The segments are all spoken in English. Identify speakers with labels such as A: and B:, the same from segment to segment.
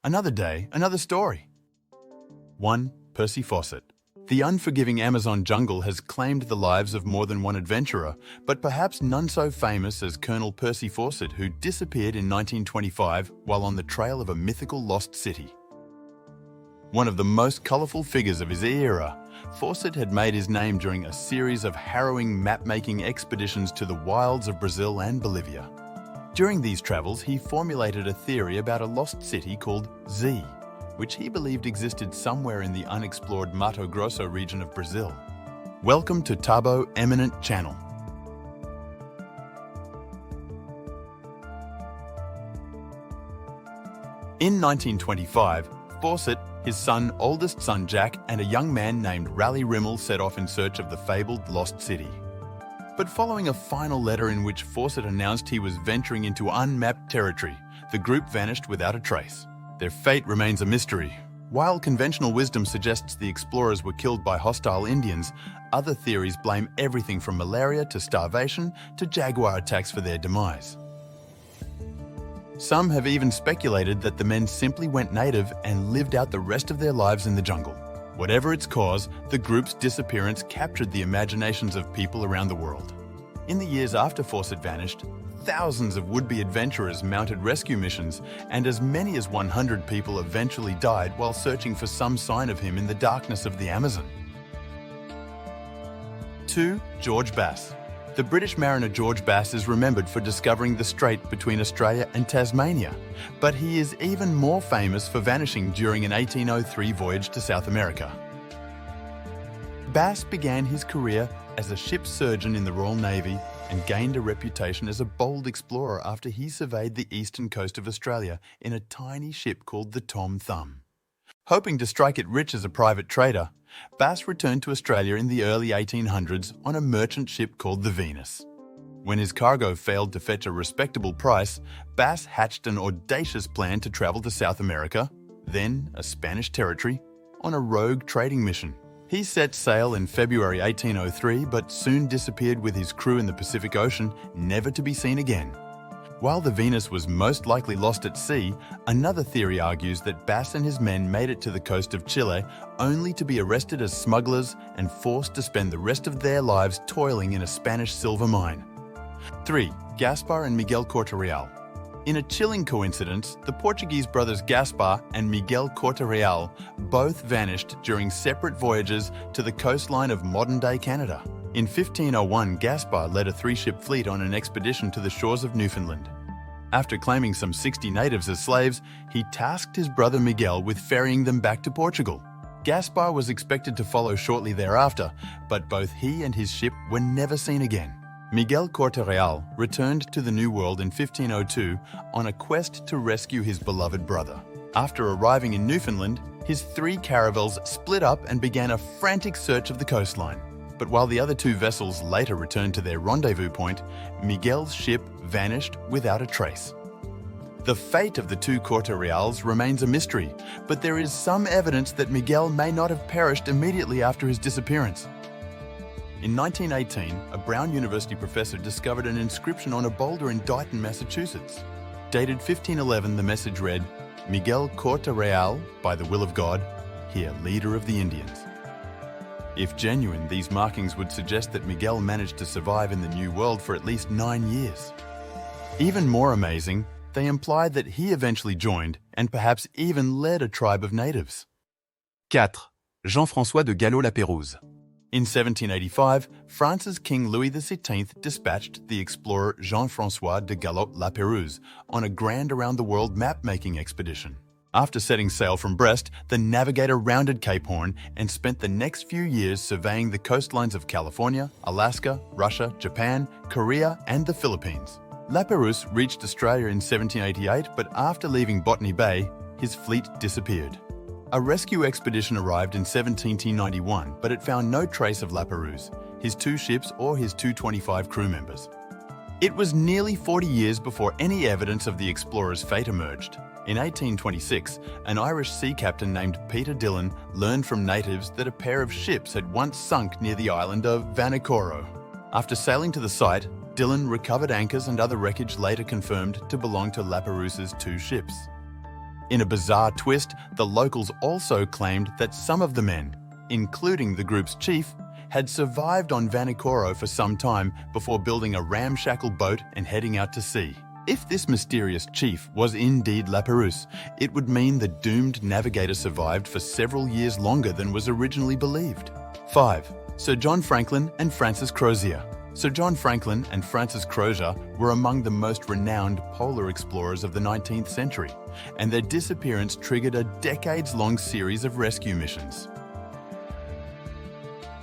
A: Another day, another story. 1. Percy Fawcett. The unforgiving Amazon jungle has claimed the lives of more than one adventurer, but perhaps none so famous as Colonel Percy Fawcett, who disappeared in 1925 while on the trail of a mythical lost city. One of the most colourful figures of his era, Fawcett had made his name during a series of harrowing map-making expeditions to the wilds of Brazil and Bolivia. During these travels, he formulated a theory about a lost city called Z, which he believed existed somewhere in the unexplored Mato Grosso region of Brazil. Welcome to Tabo Eminent Channel. In 1925, Fawcett, his oldest son Jack, and a young man named Raleigh Rimmel set off in search of the fabled lost city. But following a final letter in which Fawcett announced he was venturing into unmapped territory, the group vanished without a trace. Their fate remains a mystery. While conventional wisdom suggests the explorers were killed by hostile Indians, other theories blame everything from malaria to starvation to jaguar attacks for their demise. Some have even speculated that the men simply went native and lived out the rest of their lives in the jungle. Whatever its cause, the group's disappearance captured the imaginations of people around the world. In the years after Fawcett vanished, thousands of would-be adventurers mounted rescue missions, and as many as 100 people eventually died while searching for some sign of him in the darkness of the Amazon. 2. George Bass. The British mariner George Bass is remembered for discovering the strait between Australia and Tasmania, but he is even more famous for vanishing during an 1803 voyage to South America. Bass began his career as a ship's surgeon in the Royal Navy and gained a reputation as a bold explorer after he surveyed the eastern coast of Australia in a tiny ship called the Tom Thumb. Hoping to strike it rich as a private trader, Bass returned to Australia in the early 1800s on a merchant ship called the Venus. When his cargo failed to fetch a respectable price, Bass hatched an audacious plan to travel to South America, then a Spanish territory, on a rogue trading mission. He set sail in February 1803 but soon disappeared with his crew in the Pacific Ocean, never to be seen again. While the Venus was most likely lost at sea, another theory argues that Bass and his men made it to the coast of Chile only to be arrested as smugglers and forced to spend the rest of their lives toiling in a Spanish silver mine. 3. Gaspar and Miguel Corte-Real. In a chilling coincidence, the Portuguese brothers Gaspar and Miguel Corte-Real both vanished during separate voyages to the coastline of modern-day Canada. In 1501, Gaspar led a 3-ship fleet on an expedition to the shores of Newfoundland. After claiming some 60 natives as slaves, he tasked his brother Miguel with ferrying them back to Portugal. Gaspar was expected to follow shortly thereafter, but both he and his ship were never seen again. Miguel Corte-Real returned to the New World in 1502 on a quest to rescue his beloved brother. After arriving in Newfoundland, his 3 caravels split up and began a frantic search of the coastline. But while the other 2 vessels later returned to their rendezvous point, Miguel's ship vanished without a trace. The fate of the 2 Corte-Reals remains a mystery, but there is some evidence that Miguel may not have perished immediately after his disappearance. In 1918, a Brown University professor discovered an inscription on a boulder in Dighton, Massachusetts. Dated 1511, the message read, "Miguel Corte-Real, by the will of God, here leader of the Indians." If genuine, these markings would suggest that Miguel managed to survive in the New World for at least 9 years. Even more amazing, they imply that he eventually joined and perhaps even led a tribe of natives. 4. Jean-François de Gallo-Lapérouse. In 1785, France's King Louis XVII dispatched the explorer Jean-François de Gallo-Lapérouse on a grand around-the-world map-making expedition. After setting sail from Brest, the navigator rounded Cape Horn and spent the next few years surveying the coastlines of California, Alaska, Russia, Japan, Korea, and the Philippines. Lapérouse reached Australia in 1788, but after leaving Botany Bay, his fleet disappeared. A rescue expedition arrived in 1791, but it found no trace of Lapérouse, his 2 ships, or his 225 crew members. It was nearly 40 years before any evidence of the explorer's fate emerged. In 1826, an Irish sea captain named Peter Dillon learned from natives that a pair of ships had once sunk near the island of Vanikoro. After sailing to the site, Dillon recovered anchors and other wreckage later confirmed to belong to Lapérouse's 2 ships. In a bizarre twist, the locals also claimed that some of the men, including the group's chief, had survived on Vanikoro for some time before building a ramshackle boat and heading out to sea. If this mysterious chief was indeed Lapérouse, it would mean the doomed navigator survived for several years longer than was originally believed. 5. Sir John Franklin and Francis Crozier. Sir John Franklin and Francis Crozier were among the most renowned polar explorers of the 19th century, and their disappearance triggered a decades-long series of rescue missions.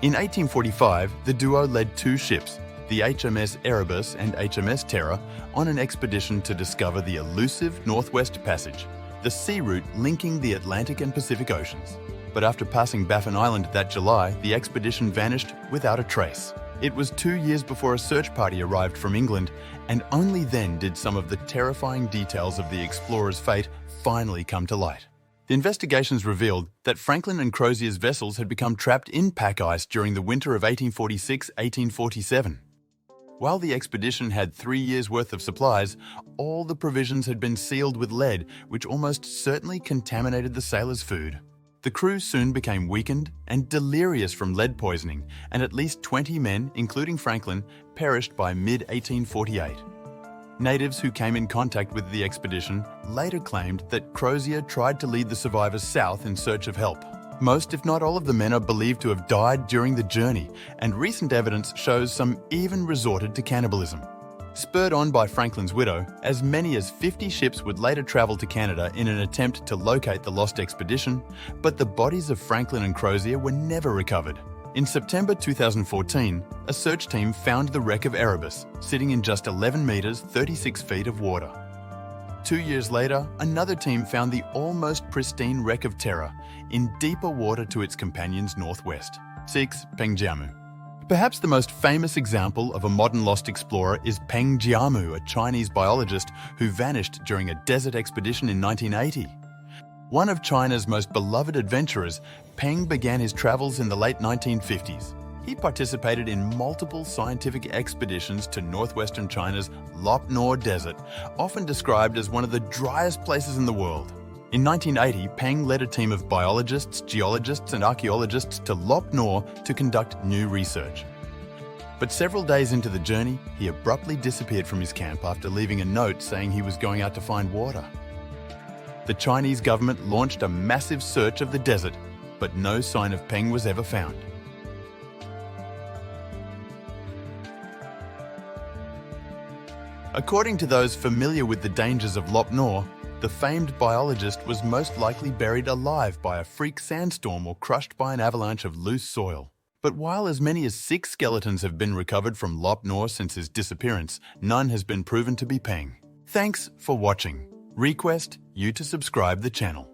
A: In 1845, the duo led 2 ships, the HMS Erebus and HMS Terror, on an expedition to discover the elusive Northwest Passage, the sea route linking the Atlantic and Pacific Oceans. But after passing Baffin Island that July, the expedition vanished without a trace. It was 2 years before a search party arrived from England, and only then did some of the terrifying details of the explorer's fate finally come to light. The investigations revealed that Franklin and Crozier's vessels had become trapped in pack ice during the winter of 1846-1847. While the expedition had 3 years' worth of supplies, all the provisions had been sealed with lead, which almost certainly contaminated the sailors' food. The crew soon became weakened and delirious from lead poisoning, and at least 20 men, including Franklin, perished by mid-1848. Natives who came in contact with the expedition later claimed that Crozier tried to lead the survivors south in search of help. Most, if not all, of the men are believed to have died during the journey, and recent evidence shows some even resorted to cannibalism. Spurred on by Franklin's widow, as many as 50 ships would later travel to Canada in an attempt to locate the lost expedition, but the bodies of Franklin and Crozier were never recovered. In September 2014, a search team found the wreck of Erebus, sitting in just 11 metres, 36 feet of water. 2 years later, another team found the almost pristine wreck of Terror in deeper water to its companions northwest. 6. Peng Jiamu. Perhaps the most famous example of a modern lost explorer is Peng Jiamu, a Chinese biologist who vanished during a desert expedition in 1980. One of China's most beloved adventurers, Peng began his travels in the late 1950s. He participated in multiple scientific expeditions to northwestern China's Lop Nor Desert, often described as one of the driest places in the world. In 1980, Peng led a team of biologists, geologists and archaeologists to Lop Nor to conduct new research. But several days into the journey, he abruptly disappeared from his camp after leaving a note saying he was going out to find water. The Chinese government launched a massive search of the desert, but no sign of Peng was ever found. According to those familiar with the dangers of Lop Nor, the famed biologist was most likely buried alive by a freak sandstorm or crushed by an avalanche of loose soil. But while as many as 6 skeletons have been recovered from Lop Nor since his disappearance, none has been proven to be Peng. Thanks for watching. Request you to subscribe the channel.